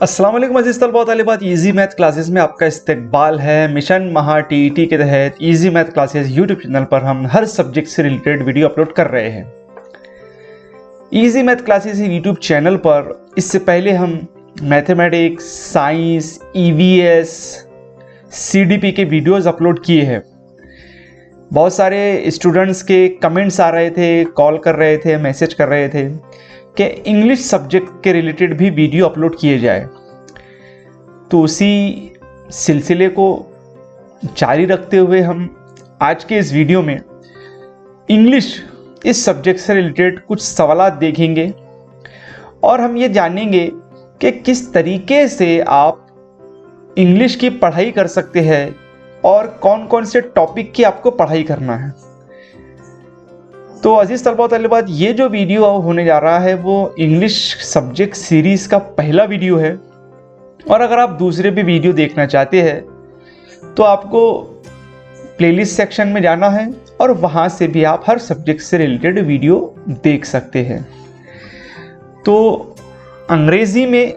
अस्सलाम वालेकुम अज़ीज़ तलबा तालिबात, इजी मैथ क्लासेस में आपका इस्तकबाल है। मिशन महा टीईटी के तहत easy math classes YouTube channel पर हम हर सब्जेक्ट से रिलेटेड वीडियो अपलोड कर रहे हैं। Easy math classes YouTube channel पर इससे पहले हम मैथमेटिक्स, साइंस, ईवीएस, सीडीपी के वीडियोस अपलोड किए हैं। बहुत सारे स्टूडेंट्स के कमेंट्स आ रहे थे, कॉल कर रहे थे, मैसेज कर रहे थे कि इंग्लिश सब्जेक्ट के रिलेटेड भी वीडियो अपलोड किए जाए। तो उसी सिलसिले को जारी रखते हुए हम आज के इस वीडियो में इंग्लिश इस सब्जेक्ट से रिलेटेड कुछ सवालात देखेंगे और हम ये जानेंगे कि किस तरीके से आप इंग्लिश की पढ़ाई कर सकते हैं और कौन कौन से टॉपिक की आपको पढ़ाई करना है। तो अजीज़ तलबा तलिबात, ये जो वीडियो होने जा रहा है वो इंग्लिश सब्जेक्ट सीरीज़ का पहला वीडियो है और अगर आप दूसरे भी वीडियो देखना चाहते हैं तो आपको प्लेलिस्ट सेक्शन में जाना है और वहाँ से भी आप हर सब्जेक्ट से रिलेटेड वीडियो देख सकते हैं। तो अंग्रेज़ी में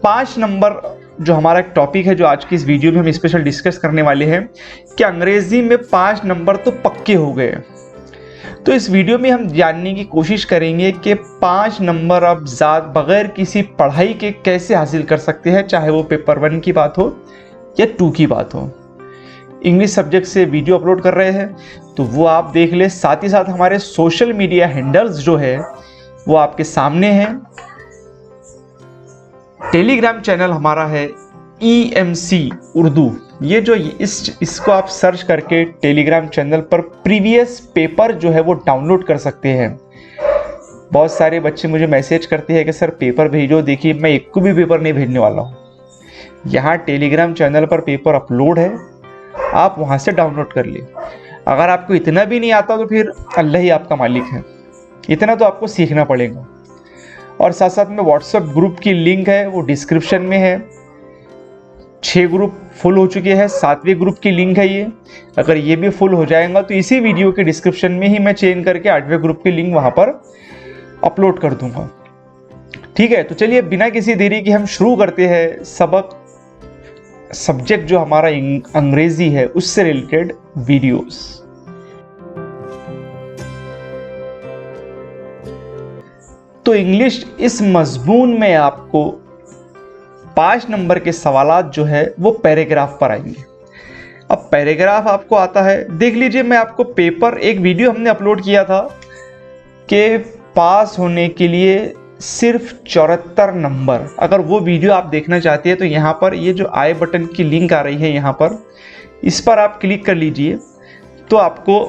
5 नंबर जो हमारा एक टॉपिक है, जो आज की इस वीडियो में हम स्पेशल डिस्कस करने वाले हैं कि अंग्रेज़ी में 5 नंबर तो पक्के हो गए। तो इस वीडियो में हम जानने की कोशिश करेंगे कि 5 नंबर आप बगैर किसी पढ़ाई के कैसे हासिल कर सकते हैं, चाहे वो पेपर 1 की बात हो या 2 की बात हो। इंग्लिश सब्जेक्ट से वीडियो अपलोड कर रहे हैं तो वो आप देख ले। साथ ही साथ हमारे सोशल मीडिया हैंडल्स जो है वो आपके सामने हैं। टेलीग्राम चैनल हमारा है EMC उर्दू। ये जो इसको आप सर्च करके टेलीग्राम चैनल पर प्रीवियस पेपर जो है वो डाउनलोड कर सकते हैं। बहुत सारे बच्चे मुझे मैसेज करते हैं कि सर पेपर भेजो। देखिए, मैं एक को भी पेपर नहीं भेजने वाला हूँ। यहाँ टेलीग्राम चैनल पर पेपर अपलोड है, आप वहाँ से डाउनलोड कर लिए। अगर आपको इतना भी नहीं आता तो फिर अल्लाह ही आपका मालिक है, इतना तो आपको सीखना पड़ेगा। और साथ साथ में व्हाट्सएप ग्रुप की लिंक है, वो डिस्क्रिप्शन में है। 6 ग्रुप फुल हो चुके हैं, 7वें ग्रुप की लिंक है ये। अगर ये भी फुल हो जाएगा तो इसी वीडियो के डिस्क्रिप्शन में ही मैं चेंज करके 8वें ग्रुप की लिंक वहाँ पर अपलोड कर दूंगा। ठीक है, तो चलिए बिना किसी देरी के हम शुरू करते हैं सबक सब्जेक्ट जो हमारा अंग्रेजी है उससे रिलेटेड वीडियोस। तो इंग्लिश इस मजमून में आपको 5 नंबर के सवालात जो है वो पैराग्राफ पर आएंगे। अब पैराग्राफ आपको आता है, देख लीजिए। मैं आपको पेपर एक वीडियो हमने अपलोड किया था कि पास होने के लिए सिर्फ 74 नंबर। अगर वो वीडियो आप देखना चाहते हैं तो यहाँ पर ये जो आई बटन की लिंक आ रही है, यहाँ पर इस पर आप क्लिक कर लीजिए तो आपको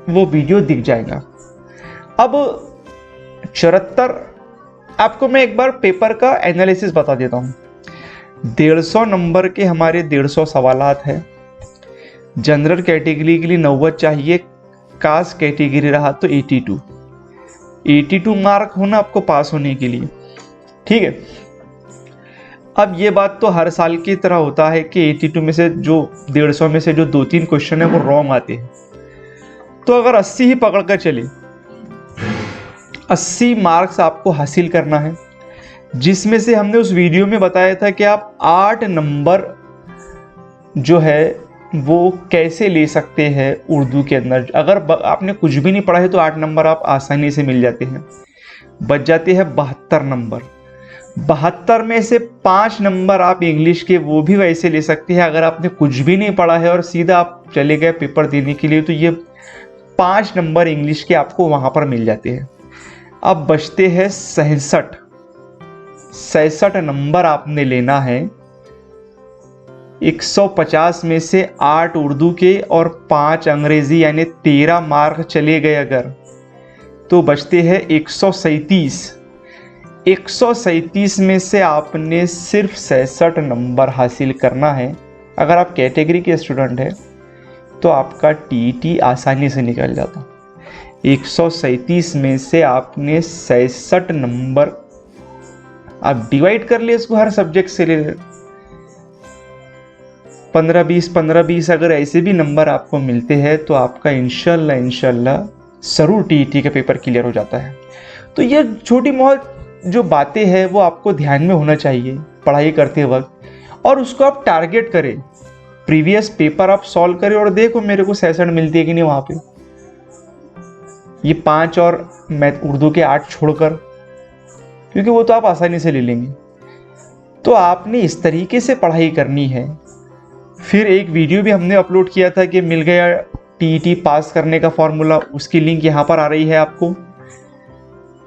वो वीडियो दिख जाएगा। अब 74 आपको मैं एक बार पेपर का एनालिसिस बता देता हूँ। 150 नंबर के हमारे 150 सवालात हैं। जनरल कैटेगरी के लिए 90 चाहिए, कास्ट कैटेगरी रहा तो 82 मार्क होना आपको पास होने के लिए। ठीक है, अब ये बात तो हर साल की तरह होता है कि 82 में से जो 150 में से जो 2-3 क्वेश्चन है वो रॉन्ग आते हैं। तो अगर 80 ही पकड़ कर चले, 80 मार्क्स आपको हासिल करना है, जिसमें से हमने उस वीडियो में बताया था कि आप 8 नंबर जो है वो कैसे ले सकते हैं उर्दू के अंदर। अगर आपने कुछ भी नहीं पढ़ा है तो 8 नंबर आप आसानी से मिल जाते हैं। बच जाते हैं 72 नंबर। 72 में से 5 नंबर आप इंग्लिश के वो भी वैसे ले सकते हैं। अगर आपने कुछ भी नहीं पढ़ा है और सीधा आप चले गए पेपर देने के लिए तो ये 5 नंबर इंग्लिश के आपको वहाँ पर मिल जाते हैं। अब बचते हैं 67 नंबर आपने लेना है। 150 में से 8 उर्दू के और 5 अंग्रेजी, यानी 13 मार्क चले गए अगर, तो बचते हैं 137। 137 में से आपने सिर्फ 66 नंबर हासिल करना है। अगर आप कैटेगरी के स्टूडेंट हैं तो आपका टीईटी आसानी से निकल जाता। 137 में से आपने 66 नंबर, आप डिवाइड कर लिए इसको हर सब्जेक्ट से ले 15-20 अगर ऐसे भी नंबर आपको मिलते हैं तो आपका इंशाल्लाह ज़रूर टीईटी का पेपर क्लियर हो जाता है। तो ये छोटी बहुत जो बातें हैं वो आपको ध्यान में होना चाहिए पढ़ाई करते वक्त, और उसको आप टारगेट करें। प्रीवियस पेपर आप सॉल्व करें और देखो मेरे को 66 मिलती है कि नहीं वहाँ पे। ये 5 और मैथ उर्दू के 8 छोड़कर, क्योंकि वो तो आप आसानी से ले लेंगे। तो आपने इस तरीके से पढ़ाई करनी है। फिर एक वीडियो भी हमने अपलोड किया था कि मिल गया टीईटी पास करने का फॉर्मूला, उसकी लिंक यहाँ पर आ रही है आपको।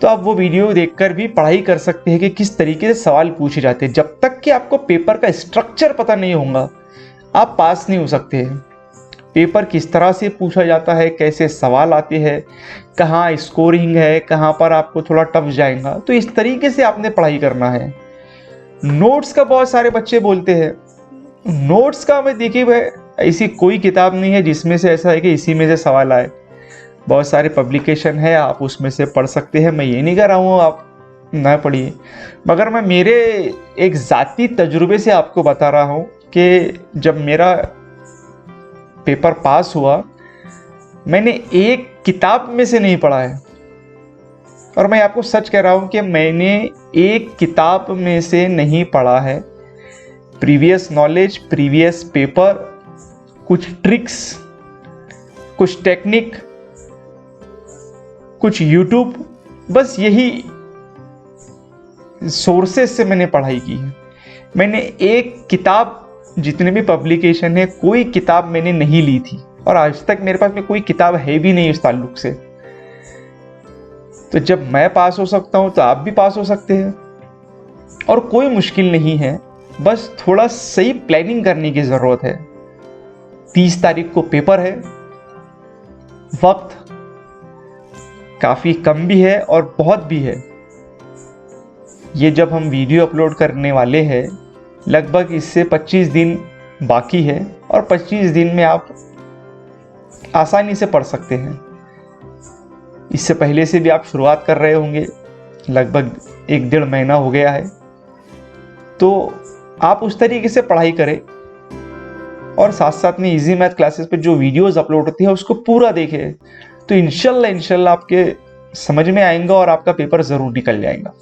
तो आप वो वीडियो देखकर भी पढ़ाई कर सकते हैं कि किस तरीके से सवाल पूछे जाते हैं। जब तक कि आपको पेपर का स्ट्रक्चर पता नहीं होगा आप पास नहीं हो सकते हैं। पेपर किस तरह से पूछा जाता है, कैसे सवाल आते हैं, कहाँ स्कोरिंग है, कहाँ पर आपको थोड़ा टफ जाएगा, तो इस तरीके से आपने पढ़ाई करना है। नोट्स का बहुत सारे बच्चे बोलते हैं, नोट्स का मैं देखिए भाई ऐसी कोई किताब नहीं है जिसमें से ऐसा है कि इसी में से सवाल आए। बहुत सारे पब्लिकेशन है, आप उसमें से पढ़ सकते हैं। मैं ये नहीं कर रहा हूँ आप ना पढ़िए, मगर मैं मेरे एक ज़ाती तजुर्बे से आपको बता रहा हूँ कि जब मेरा पेपर पास हुआ मैंने एक किताब में से नहीं पढ़ा है। और मैं आपको सच कह रहा हूँ कि मैंने एक किताब में से नहीं पढ़ा है। प्रीवियस नॉलेज, प्रीवियस पेपर, कुछ ट्रिक्स, कुछ टेक्निक, कुछ यूट्यूब, बस यही सोर्सेस से मैंने पढ़ाई की है। मैंने एक किताब, जितने भी पब्लिकेशन है, कोई किताब मैंने नहीं ली थी, और आज तक मेरे पास में कोई किताब है भी नहीं उस ताल्लुक से। तो जब मैं पास हो सकता हूं तो आप भी पास हो सकते हैं, और कोई मुश्किल नहीं है, बस थोड़ा सही प्लानिंग करने की जरूरत है। 30 तारीख को पेपर है, वक्त काफी कम भी है और बहुत भी है। ये जब हम वीडियो अपलोड करने वाले हैं लगभग इससे 25 दिन बाकी है, और 25 दिन में आप आसानी से पढ़ सकते हैं। इससे पहले से भी आप शुरुआत कर रहे होंगे, लगभग 1-1.5 महीना हो गया है। तो आप उस तरीके से पढ़ाई करें, और साथ साथ में इजी मैथ क्लासेस पे जो वीडियोस अपलोड होती है उसको पूरा देखें, तो इंशाल्लाह आपके समझ में आएगा और आपका पेपर ज़रूर निकल जाएगा।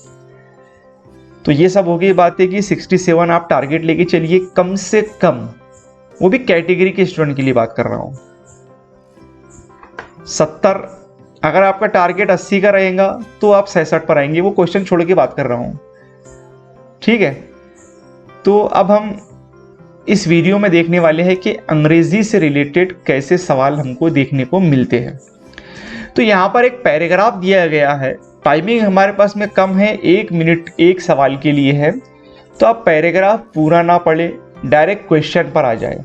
तो ये सब हो गई बातें कि 67 आप टारगेट लेके चलिए कम से कम, वो भी कैटेगरी के स्टूडेंट के लिए बात कर रहा हूँ। 70 अगर आपका टारगेट 80 का रहेगा तो आप 66 पर आएंगे, वो क्वेश्चन छोड़ के बात कर रहा हूँ, ठीक है। तो अब हम इस वीडियो में देखने वाले हैं कि अंग्रेजी से रिलेटेड कैसे सवाल हमको देखने को मिलते हैं। तो यहाँ पर एक पैराग्राफ दिया गया है, टाइमिंग हमारे पास में कम है, 1 मिनट एक सवाल के लिए है। तो आप पैराग्राफ पूरा ना पढ़े, डायरेक्ट क्वेश्चन पर आ जाए,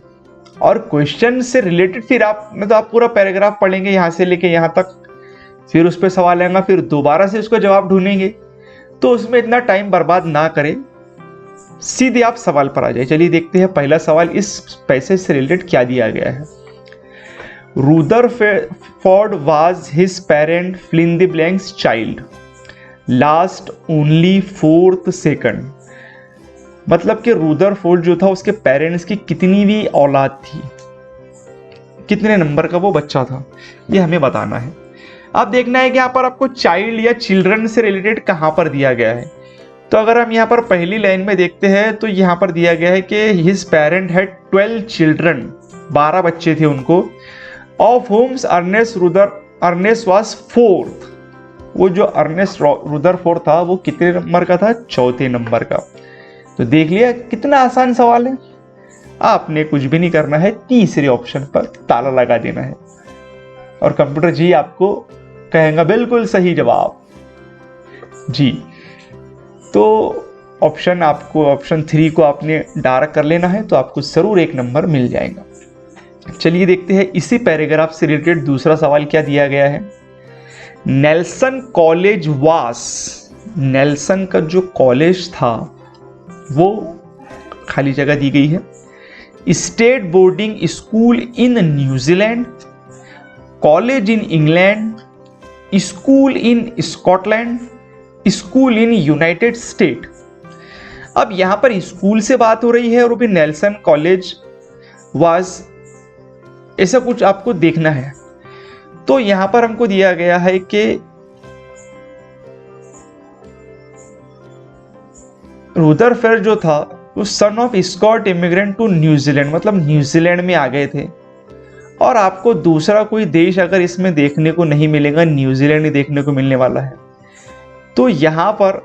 और क्वेश्चन से रिलेटेड फिर आप पूरा पैराग्राफ पढ़ेंगे यहाँ से लेके यहाँ तक, फिर उस पर सवाल आएगा, फिर दोबारा से उसको जवाब ढूंढेंगे। तो उसमें इतना टाइम बर्बाद ना करें, सीधे आप सवाल पर आ जाए। चलिए देखते हैं पहला सवाल इस पैसेज से रिलेटेड क्या दिया गया है। Rutherford was his parent fill in the blanks child, last only 4th second। मतलब कि रुदरफोर्ड जो था उसके पेरेंट्स की कितनी भी औलाद थी, कितने नंबर का वो बच्चा था, ये हमें बताना है। अब देखना है कि यहाँ पर आपको चाइल्ड या चिल्ड्रन से रिलेटेड कहाँ पर दिया गया है। तो अगर हम यहाँ पर पहली लाइन में देखते हैं तो यहाँ पर दिया गया है कि हिज पेरेंट हैड 12 चिल्ड्रन, 12 बच्चे थे उनको, of homes Ernest was 4th। वो जो अर्नेस्ट रुदरफोर्ड था वो कितने नंबर का था, 4थे नंबर का। तो देख लिया कितना आसान सवाल है। आपने कुछ भी नहीं करना है, तीसरे ऑप्शन पर ताला लगा देना है, और कंप्यूटर जी आपको कहेगा बिल्कुल सही जवाब जी। तो ऑप्शन 3 को आपने डार्क कर लेना है, तो आपको जरूर 1 नंबर मिल जाएगा। चलिए देखते हैं इसी पैराग्राफ से रिलेटेड दूसरा सवाल क्या दिया गया है। नेल्सन कॉलेज वास, नेल्सन का जो कॉलेज था वो खाली जगह दी गई है। State boarding school in New Zealand, college in England, school in Scotland, school in United state. अब यहां पर स्कूल से बात हो रही है और वो भी नेल्सन कॉलेज वाज, ऐसा कुछ आपको देखना है। तो यहां पर हमको दिया गया है कि रुदरफोर्ड जो था वो son of Scot immigrant to New Zealand, मतलब न्यूजीलैंड में आ गए थे। और आपको दूसरा कोई देश अगर इसमें देखने को नहीं मिलेगा, न्यूजीलैंड ही देखने को मिलने वाला है। तो यहाँ पर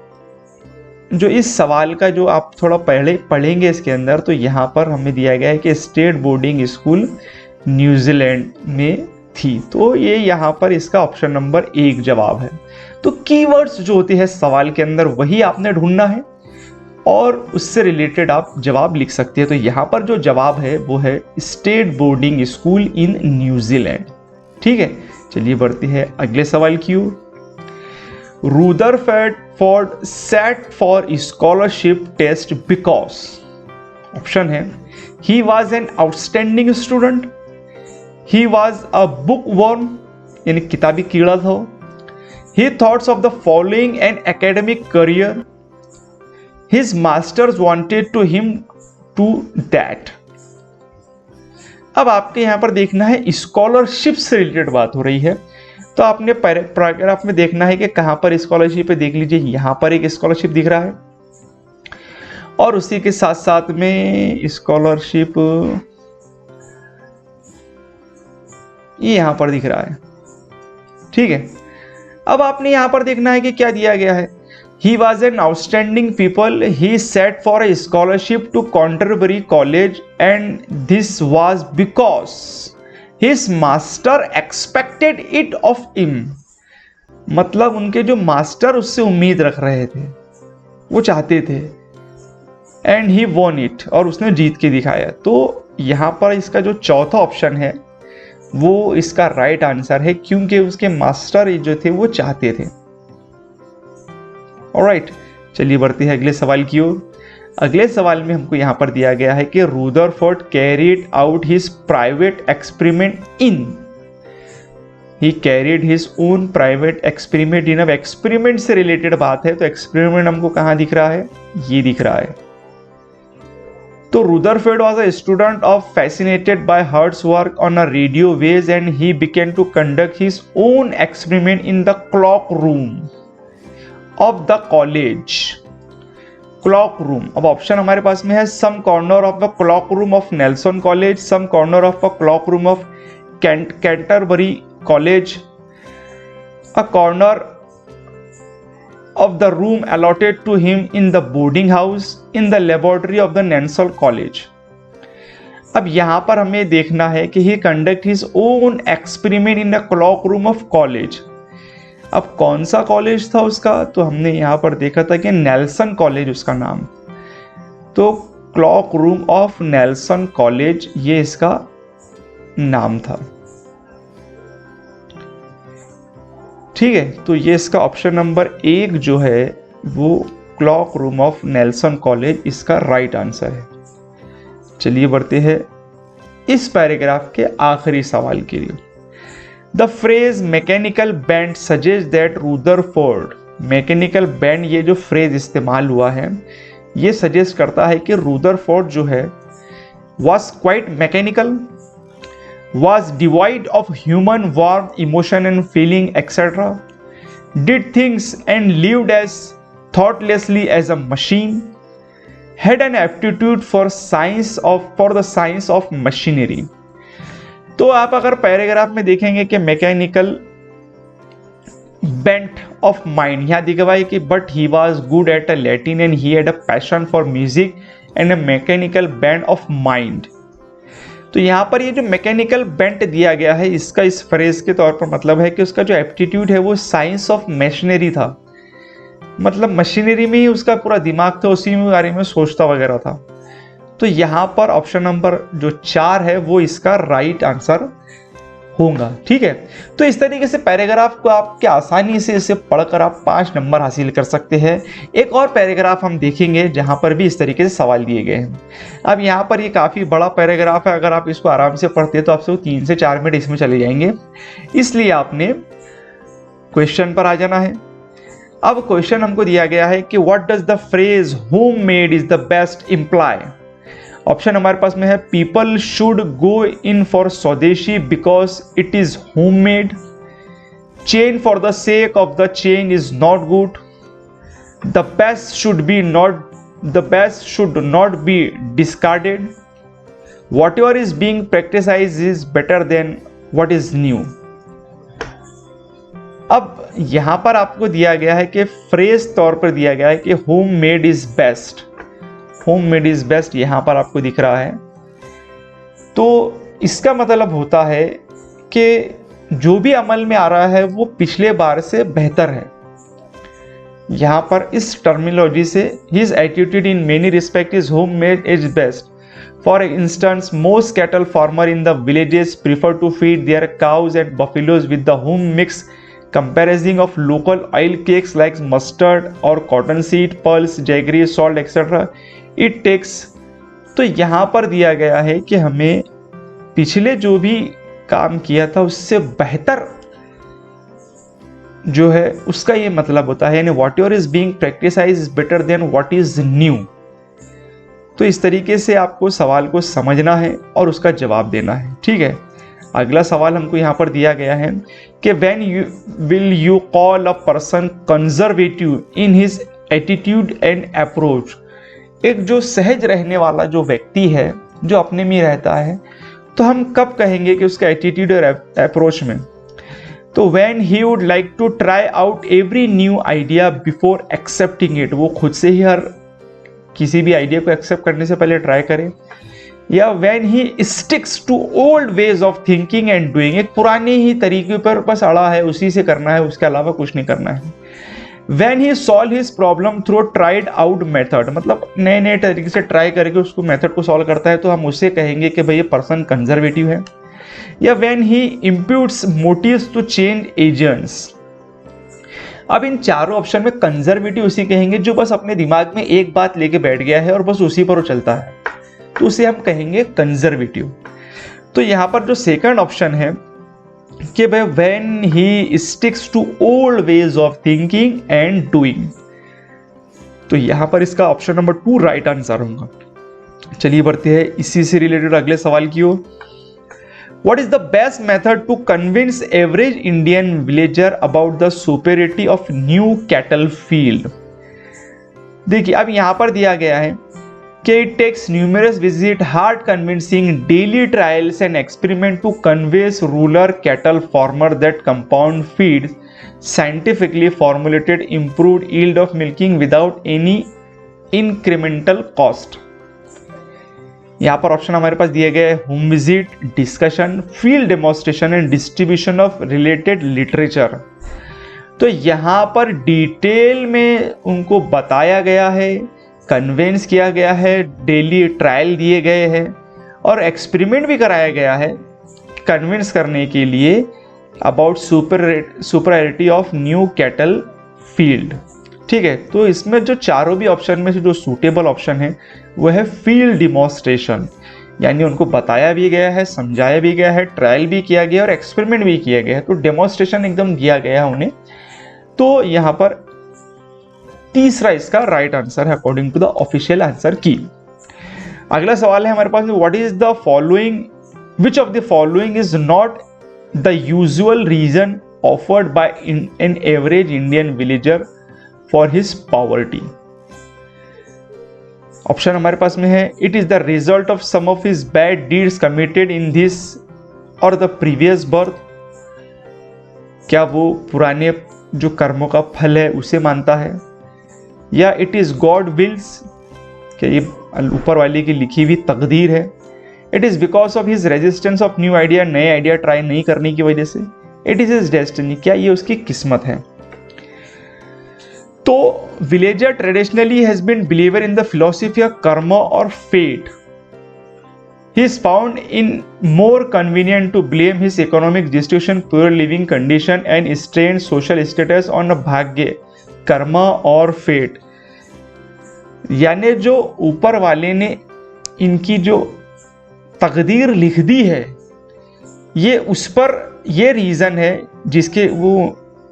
जो इस सवाल का जो आप थोड़ा पहले पढ़ेंगे इसके अंदर, तो यहाँ पर हमें दिया गया है कि स्टेट बोर्डिंग स्कूल न्यूजीलैंड में थी। तो ये यहाँ पर इसका ऑप्शन नंबर 1 जवाब है। तो कीवर्ड्स जो होते हैं सवाल के अंदर वही आपने ढूंढना है और उससे रिलेटेड आप जवाब लिख सकते हैं। तो यहाँ पर जो जवाब है वो है state boarding school in New Zealand. ठीक है, चलिए बढ़ते हैं अगले सवाल की ओर। Rutherford sat for scholarship test because option है he was an outstanding student, he was a bookworm यानी किताबी कीड़ा था, he thought of the following an academic career, his masters wanted to him to that। अब आपके यहां पर देखना है स्कॉलरशिप से रिलेटेड बात हो रही है, तो आपने पैराग्राफ में देखना है कि कहां पर स्कॉलरशिप है। देख लीजिए यहां पर एक स्कॉलरशिप दिख रहा है और उसी के साथ साथ में स्कॉलरशिप ये यहां पर दिख रहा है। ठीक है, अब आपने यहां पर देखना है कि क्या दिया गया है। He was an outstanding pupil. He sat for a scholarship to Canterbury College and this was because his master expected it of him। मतलब उनके जो मास्टर उससे उम्मीद रख रहे थे, वो चाहते थे। And he won it, और उसने जीत के दिखाया। तो यहाँ पर इसका जो चौथा ऑप्शन है वो इसका राइट आंसर है, क्योंकि उसके मास्टर जो थे वो चाहते थे। ऑलराइट, चलिए बढ़ते हैं अगले सवाल की ओर। अगले सवाल में हमको यहाँ पर दिया गया है कि Rutherford carried out his private experiment in. He carried his own private experiment in. अब एक्सपेरिमेंट से रिलेटेड बात है, तो एक्सपेरिमेंट हमको कहाँ दिख रहा है, ये दिख रहा है। तो Rutherford was a student of fascinated by Hertz's work on a radio waves and he began to conduct his own experiment in the clock room of the college। Clock room, अब ऑप्शन हमारे पास में है some corner of the clock room of Nelson college, some corner of the clock room of Canterbury college, a corner of the room allotted to him in the boarding house, in the laboratory of the Nansal College। अब यहाँ पर हमें देखना है कि he conduct his own experiment in the clock room of college। अब कौन सा कॉलेज था उसका, तो हमने यहाँ पर देखा था कि नेल्सन कॉलेज उसका नाम। तो clock room of Nelson college ये इसका नाम था। ठीक है, तो ये इसका ऑप्शन नंबर 1 जो है वो clock room of Nelson college इसका राइट आंसर है। चलिए बढ़ते हैं इस पैराग्राफ के आखिरी सवाल के लिए। The phrase mechanical band suggest that Rutherford, mechanical band ये जो फ्रेज इस्तेमाल हुआ है ये सजेस्ट करता है कि रुदरफोर्ड जो है was quite mechanical, was devoid of human warmth, emotion and feeling, etc., did things and lived as thoughtlessly as a machine, had an aptitude for the science of machinery। तो आप अगर paragraph में देखेंगे कि mechanical bent of mind, यहाँ दिखा है कि but he was good at a Latin and he had a passion for music and a mechanical bent of mind. तो यहाँ पर ये जो मैकेनिकल बेंट दिया गया है इसका इस फ्रेज के तौर पर मतलब है कि उसका जो एप्टीट्यूड है वो साइंस ऑफ मशीनरी था, मतलब मशीनरी में ही उसका पूरा दिमाग था, उसी में बारे में सोचता वगैरह था। तो यहाँ पर ऑप्शन नंबर जो 4 है वो इसका राइट आंसर होगा। ठीक है, तो इस तरीके से पैराग्राफ को आप क्या आसानी से इसे पढ़कर आप 5 नंबर हासिल कर सकते हैं। एक और पैराग्राफ हम देखेंगे जहां पर भी इस तरीके से सवाल दिए गए हैं। अब यहाँ पर ये काफ़ी बड़ा पैराग्राफ है, अगर आप इसको आराम से पढ़ते हैं तो आपसे 3 से 4 मिनट इसमें चले जाएंगे, इसलिए आपने क्वेश्चन पर आ जाना है। अब क्वेश्चन हमको दिया गया है कि what does the phrase home made is the best imply. Option हमारे पास में है people should go in for swadeshi because it is home made, chain for the sake of the chain is not good, the best should be not the best should not be discarded, whatever is being practised is better than what is new. अब यहां पर आपको दिया गया है कि phrase तौर पर दिया गया है कि home made is best, home made is best यहां पर आपको दिख रहा है। तो इसका मतलब होता है कि जो भी अमल में आ रहा है वो पिछले बार से बेहतर है। यहां पर इस टर्मिनोलॉजी से his attitude in many respect is home made is best. For instance, most cattle farmers in the villages prefer to feed their cows and buffaloes with the home mix comprising of local oil cakes like mustard or cottonseed, pearls, jaggery, salt, etc. It takes, तो यहाँ पर दिया गया है कि हमें पिछले जो भी काम किया था उससे बेहतर जो है उसका ये मतलब होता है, यानी what ever is being practised is better then what is new. तो इस तरीके से आपको सवाल को समझना है और उसका जवाब देना है। ठीक है, अगला सवाल हमको यहाँ पर दिया गया है कि when will you call a person conservative in his attitude and approach. एक जो सहज रहने वाला जो व्यक्ति है, जो अपने में रहता है, तो हम कब कहेंगे कि उसका एटीट्यूड और अप्रोच में? तो when he would like to try out every new idea before accepting it, वो खुद से ही हर किसी भी आइडिया को एक्सेप्ट करने से पहले ट्राई करें। या when he sticks to old ways of thinking and doing, एक पुराने ही तरीके पर बस अड़ा है, उसी से करना है, उसके अलावा कुछ नहीं करना है। When he solve his problem through tried out method, मतलब नए नए तरीके से ट्राई करके उसको मेथड को सॉल्व करता है, तो हम उसे कहेंगे कि भाई ये पर्सन कंजर्वेटिव है। या when he imputes motives to change agents. अब इन चारों ऑप्शन में कंजर्वेटिव उसी कहेंगे जो बस अपने दिमाग में एक बात लेके बैठ गया है और बस उसी पर वो चलता है, तो उसे हम कहेंगे कंजर्वेटिव। तो यहां पर जो सेकंड ऑप्शन है कि भाई when he sticks to old ways of thinking and doing, तो यहां पर इसका ऑप्शन नंबर 2 राइट आंसर होगा। चलिए बढ़ते हैं इसी से रिलेटेड अगले सवाल की ओर। What is the best method to convince average Indian villager about the superiority of new cattle field? देखिए अब यहाँ पर दिया गया है कि it takes numerous visit, hard convincing, daily trials and experiment to convince rural cattle farmer that compound feeds, scientifically formulated, improved yield of milking without any incremental cost। यहाँ पर ऑप्शन हमारे पास दिए गए home visit, discussion, field demonstration and distribution of related literature. तो यहाँ पर detail में उनको बताया गया है, कन्वेंस किया गया है, डेली ट्रायल दिए गए हैं और एक्सपेरिमेंट भी कराया गया है कन्विंस करने के लिए about superiority of new cattle field. ठीक है, तो इसमें जो चारों भी ऑप्शन में से जो सूटेबल ऑप्शन है वो है फील्ड डिमॉन्स्ट्रेशन, यानी उनको बताया भी गया है, समझाया भी गया है, ट्रायल भी किया गया और एक्सपेरिमेंट भी किया गया है, तो डेमोन्स्ट्रेशन एकदम दिया गया है उन्हें। तो यहाँ पर तीसरा इसका राइट आंसर है according to the official answer key. अगला सवाल है हमारे पास, what is the following, which of the following is not the usual reason offered by an average Indian villager for his poverty. Option हमारे पास में है, it is the result of some of his bad deeds committed in this और the previous birth. क्या वो पुराने जो कर्मों का फल है उसे मानता है? या इट इज गॉड विल्स, क्या ये ऊपर वाले की लिखी हुई तकदीर है? It is because of his resistance of new idea, नए आइडिया ट्राई नहीं करने की वजह से? इट इज हिज डेस्टिनी, क्या ये उसकी किस्मत है? तो villager traditionally has been believer in the philosophy of karma और fate. He is found in more convenient to blame his economic distribution, poor living condition and strain social status on भाग्य, कर्मा और fate. यानी जो ऊपर वाले ने इनकी जो तकदीर लिख दी है, ये उस पर ये रीजन है जिसके वो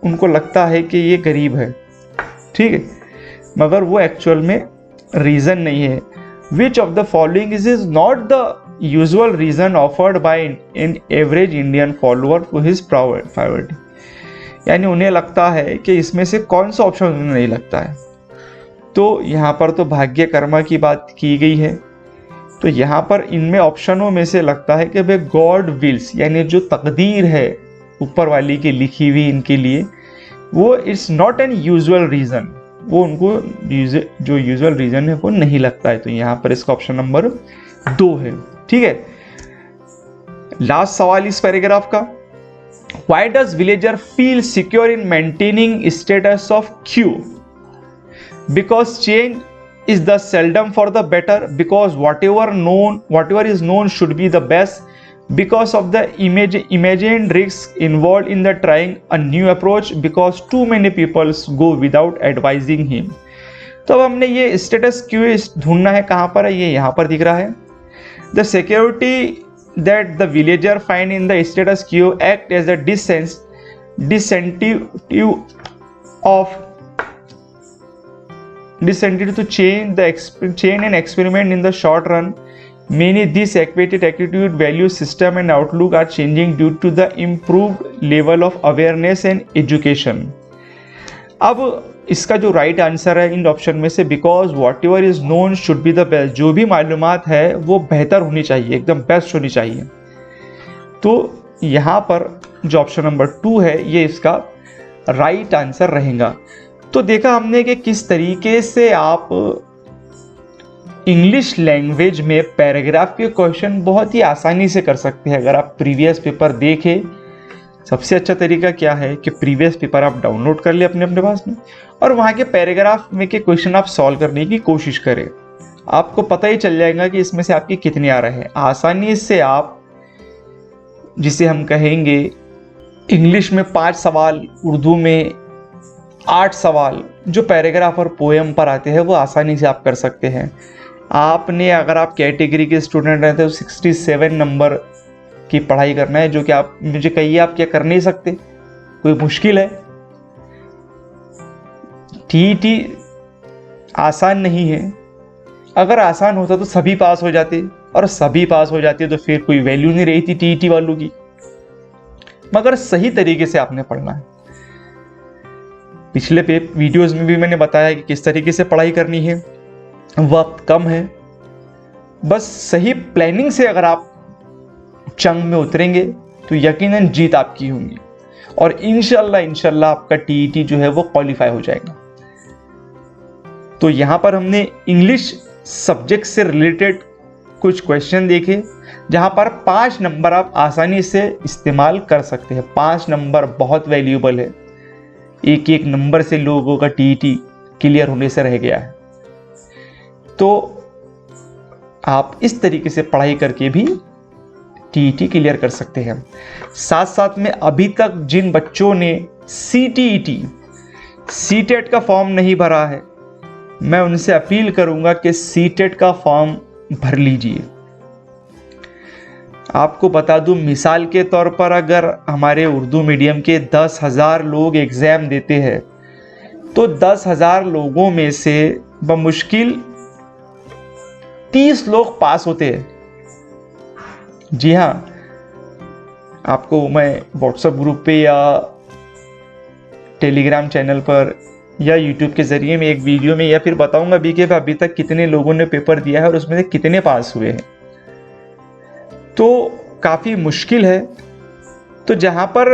उनको लगता है कि ये गरीब है। ठीक है, मगर वो एक्चुअल में रीजन नहीं है। Which of the following is not the usual reason offered by an average Indian follower to his poverty. यानी उन्हें लगता है कि इसमें से कौन सा ऑप्शन उन्हें नहीं लगता है। तो यहाँ पर तो भाग्य कर्मा की बात की गई है। तो यहाँ पर इनमें ऑप्शनों में से लगता है कि भाई गॉड विल्स, यानी जो तकदीर है ऊपर वाली की लिखी हुई इनके लिए, वो it's not an usual reason, वो उनको जो यूजुअल रीज़न है वो नहीं लगता है। तो यहाँ पर इसका ऑप्शन नंबर 2 है। ठीक है, लास्ट सवाल इस पैराग्राफ का, why does villager feel secure in maintaining status of Q? Because change is the seldom for the better, because whatever is known should be the best, because of the imagined risks involved in the trying a new approach, because too many people go without advising him। तो अब हमने ये status Q ढूंढना है, कहाँ पर है, ये यहाँ पर दिख रहा है। The security that the villager find in the status quo act as a disincentive to change and experiment in the short run. Many this equated attitude, value system and outlook are changing due to the improved level of awareness and education। अब इसका जो right answer है इन option में से, because what ever is known should be the best, जो भी मालूमात है वो बेहतर होनी चाहिए, एकदम बेस्ट होनी चाहिए। तो यहाँ पर जो ऑप्शन नंबर 2 है ये इसका राइट आंसर रहेगा। तो देखा हमने कि किस तरीके से आप इंग्लिश लैंग्वेज में पैराग्राफ के क्वेश्चन बहुत ही आसानी से कर सकते हैं। अगर आप प्रीवियस पेपर देखें, सबसे अच्छा तरीका क्या है कि प्रीवियस पेपर आप डाउनलोड कर ले अपने पास में, और वहाँ के पैराग्राफ में के क्वेश्चन आप सॉल्व करने की कोशिश करें। आपको पता ही चल जाएगा कि इसमें से आपके कितने आ रहे हैं। आसानी से आप, जिसे हम कहेंगे इंग्लिश में 5 सवाल, उर्दू में 8 सवाल, जो पैराग्राफ और पोएम पर आते हैं वो आसानी से आप कर सकते हैं। आपने, अगर आप कैटेगरी के स्टूडेंट रहते हो, 67 नंबर की पढ़ाई करना है, जो कि आप मुझे कहिए आप क्या कर नहीं सकते, कोई मुश्किल है? टीईटी आसान नहीं है। अगर आसान होता तो सभी पास हो जाते, और सभी पास हो जाते तो फिर कोई वैल्यू नहीं रही थी टीईटी वालों की। मगर सही तरीके से आपने पढ़ना है। पिछले वीडियोस में भी मैंने बताया कि किस तरीके से पढ़ाई करनी है, वक्त कम है, बस सही प्लानिंग से अगर आप जंग में उतरेंगे तो यकीनन जीत आपकी होगी, और इंशाल्लाह आपका टीईटी जो है वो क्वालिफाई हो जाएगा। तो यहाँ पर हमने इंग्लिश सब्जेक्ट से रिलेटेड कुछ क्वेश्चन देखे, जहाँ पर 5 नंबर आप आसानी से इस्तेमाल कर सकते हैं। 5 नंबर बहुत वैल्यूएबल है, एक नंबर से लोगों का टीईटी क्लियर होने से रह गया है। तो आप इस तरीके से पढ़ाई करके भी टीईटी क्लियर कर सकते हैं। साथ साथ में अभी तक जिन बच्चों ने सीटीईटी, सीटेट का फॉर्म नहीं भरा है, मैं उनसे अपील करूंगा कि सीटेट का फॉर्म भर लीजिए। आपको बता दूं, मिसाल के तौर पर अगर हमारे उर्दू मीडियम के 10,000 लोग एग्ज़ाम देते हैं तो 10,000 लोगों में से बमुश्किल 30 लोग पास होते हैं। जी हाँ, आपको मैं व्हाट्सएप ग्रुप पे या टेलीग्राम चैनल पर या यूट्यूब के ज़रिए में एक वीडियो में या फिर बताऊंगा भी कि अभी तक कितने लोगों ने पेपर दिया है और उसमें से कितने पास हुए हैं। तो काफ़ी मुश्किल है। तो जहाँ पर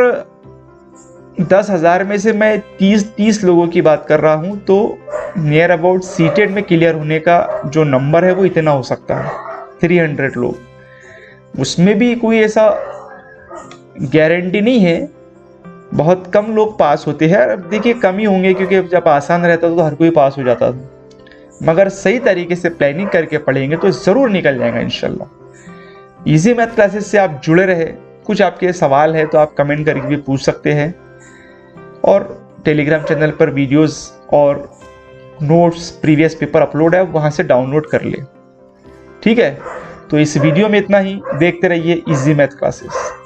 10,000 में से मैं 30 लोगों की बात कर रहा हूँ, तो नियर अबाउट सीटेट में क्लियर होने का जो नंबर है वो इतना हो सकता है, 300 लोग। उसमें भी कोई ऐसा गारंटी नहीं है, बहुत कम लोग पास होते हैं। अब देखिए कम ही होंगे, क्योंकि जब आसान रहता था तो हर कोई पास हो जाता था, मगर सही तरीके से प्लानिंग करके पढ़ेंगे तो ज़रूर निकल जाएगा इंशाल्लाह। इजी मैथ क्लासेस से आप जुड़े रहे। कुछ आपके सवाल है तो आप कमेंट करके भी पूछ सकते हैं, और टेलीग्राम चैनल पर वीडियोस और नोट्स, प्रीवियस पेपर अपलोड है, वहाँ से डाउनलोड कर ले। ठीक है, तो इस वीडियो में इतना ही। देखते रहिए इजी मैथ क्लासेस।